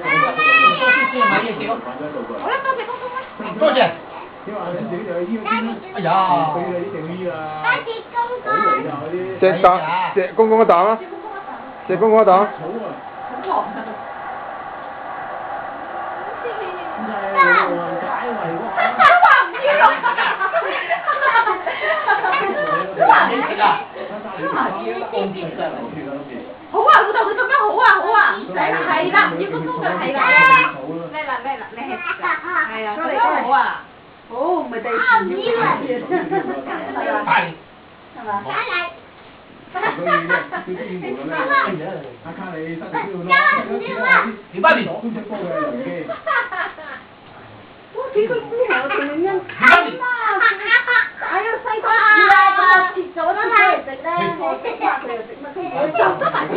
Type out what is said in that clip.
買嘢食咯。好啦，多謝公公啦。多謝。哎呀！借公公一啖啊！借公公一啖。好啊，老豆佢咁樣好啊，好啊，係啦，唔要公公就係啦，叻啦，你係係啊，咁樣好啊，好唔係第二係嘛？阿卡你身體都好點解你？哇！幾個姑係我哋女人睇啦，哎呀細個啦，咁啊切咗啲嚟食咧，我食乜佢又食乜，佢就得埋啲。